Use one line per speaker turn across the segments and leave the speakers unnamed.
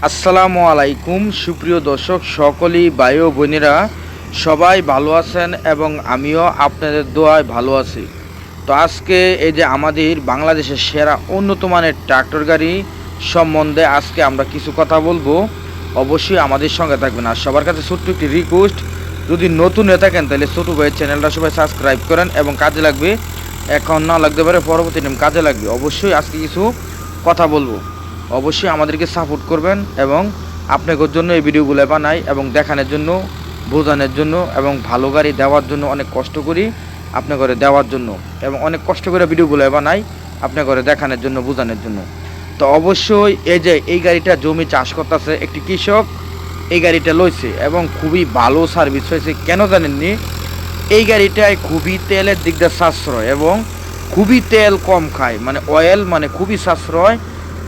আসসালামু আলাইকুম সুপ্রিয় দর্শক সকলেই ভাই ও বোনেরা সবাই ভালো আছেন এবং আমিও আপনাদের দোয়ায় ভালো আছি। তো আজকে এই যে আমাদের বাংলাদেশের সেরা উন্নত মানের ট্রাক্টর গাড়ি সম্বন্ধে আজকে আমরা কিছু কথা বলবো। অবশ্যই আমাদের সঙ্গে থাকবেন। আর সবার কাছে ছোট্ট একটি রিকোয়েস্ট, যদি নতুন হয়ে থাকেন তাহলে ছোটো ভাইয়ের চ্যানেলটা সবাই সাবস্ক্রাইব করেন এবং কাজে লাগবে, এখন না লাগতে পারে পরবর্তী টাইম কাজে লাগবে। অবশ্যই আজকে কিছু কথা বলবো, অবশ্যই আমাদেরকে সাপোর্ট করবেন এবং আপনাদের জন্য এই ভিডিওগুলো বানাই এবং দেখানোর জন্য, বোঝানোর জন্য এবং ভালো গাড়ি দেওয়ার জন্য অনেক কষ্ট করি আপনার ঘরে দেওয়ার জন্য এবং অনেক কষ্ট করে ভিডিওগুলো বানাই আপনার ঘরে দেখানোর জন্য, বোঝানোর জন্য। তো অবশ্যই এই যে এই গাড়িটা জমি চাষ করতেছে একটি কৃষক, এই গাড়িটা লইছে এবং খুবই ভালো সার্ভিস হয়েছে। কেন জানেননি? এই গাড়িটায় খুবই তেলের দিক দিয়ে সাশ্রয় এবং খুবই তেল কম খায়, মানে অয়েল মানে খুবই সাশ্রয়,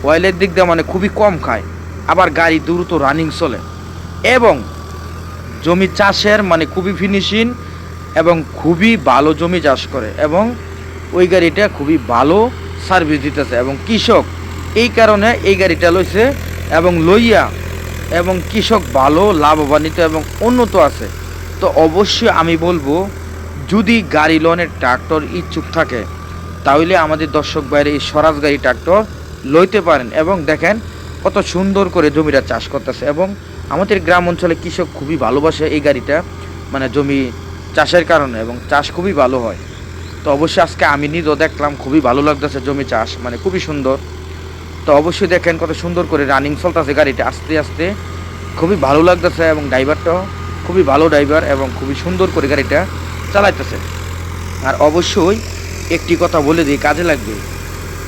অয়েলের দিক দিয়ে মানে খুবই কম খায়, আবার গাড়ি দ্রুত রানিং চলে এবং জমি চাষের মানে খুবই ফিনিশিং এবং খুবই ভালো জমি চাষ করে এবং ওই গাড়িটা খুবই ভালো সার্ভিস দিতেছে এবং কৃষক এই কারণে এই গাড়িটা লইছে এবং লইয়া এবং কৃষক ভালো লাভবান্বিত এবং উন্নত আছে। তো অবশ্যই আমি বলবো, যদি গাড়ি লোনের ট্রাক্টর ইচ্ছুক থাকে তাহলে আমাদের দর্শক বাইরে এই স্বরাজ গাড়ি ট্রাক্টর লইতে পারেন এবং দেখেন কত সুন্দর করে জমিটা চাষ করতেছে এবং আমাদের গ্রাম অঞ্চলে কৃষক খুবই ভালোবাসে এই গাড়িটা, মানে জমি চাষের কারণে এবং চাষ খুবই ভালো হয়। তো অবশ্যই আজকে আমি নিজেও দেখলাম, খুবই ভালো লাগতেছে জমি চাষ, মানে খুবই সুন্দর। তো অবশ্যই দেখেন কত সুন্দর করে রানিং চলতেছে গাড়িটা আস্তে আস্তে, খুবই ভালো লাগতেছে এবং ড্রাইভারটাও খুবই ভালো ড্রাইভার এবং খুবই সুন্দর করে গাড়িটা চালাইতেছে। আর অবশ্যই একটি কথা বলে দিই, কাজে লাগবে।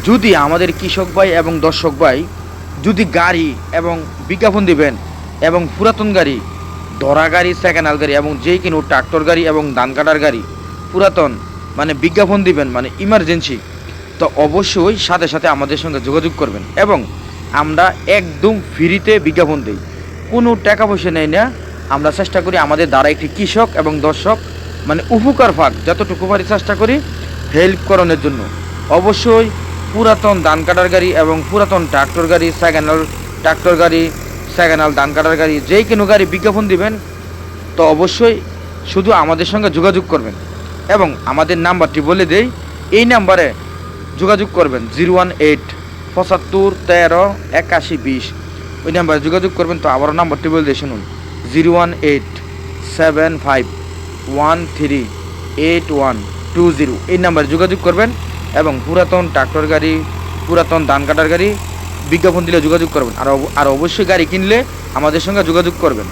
যদি আমাদের কৃষক ভাই এবং দর্শক ভাই যদি গাড়ি এবং বিজ্ঞাপন দিবেন এবং পুরাতন গাড়ি, ধরা গাড়ি, সেকেন্ড হ্যান্ড গাড়ি এবং যেই কিনো ট্রাক্টর গাড়ি এবং ধান কাটার গাড়ি পুরাতন মানে বিজ্ঞাপন দিবেন মানে ইমার্জেন্সি, তো অবশ্যই সাথে সাথে আমাদের সঙ্গে যোগাযোগ করবেন এবং আমরা একদম ফ্রিতে বিজ্ঞাপন দিই, কোনো টাকা পয়সা নেই না। আমরা চেষ্টা করি আমাদের দ্বারা একটি কৃষক এবং দর্শক মানে উপকার পাক যতটুকু পারি চেষ্টা করি হেল্প করানোর জন্য। অবশ্যই পুরাতন ধান কাটার গাড়ি এবং পুরাতন ট্রাক্টর গাড়ি, সেকেন্ড হ্যান্ড ট্রাক্টর গাড়ি, সেকেন্ড হ্যান্ড ধান কাটার গাড়ি, যেই কোনো গাড়ি বিজ্ঞাপন দিবেন তো অবশ্যই শুধু আমাদের সঙ্গে যোগাযোগ করবেন এবং আমাদের নাম্বারটি বলে দেই, এই নাম্বারে যোগাযোগ করবেন 018-75-13-81-20, ওই নাম্বারে যোগাযোগ করবেন। তো আবারও নাম্বারটি বলে দিয়ে শুনুন, 018-75-13-81-20, এই নাম্বারে যোগাযোগ করবেন এবং পুরাতন ট্রাক্টর গাড়ি, পুরাতন ধান কাটার গাড়ি বিজ্ঞাপন দিলে যোগাযোগ করবেন। আর অবশ্যই গাড়ি কিনলে আমাদের সঙ্গে যোগাযোগ করবেন।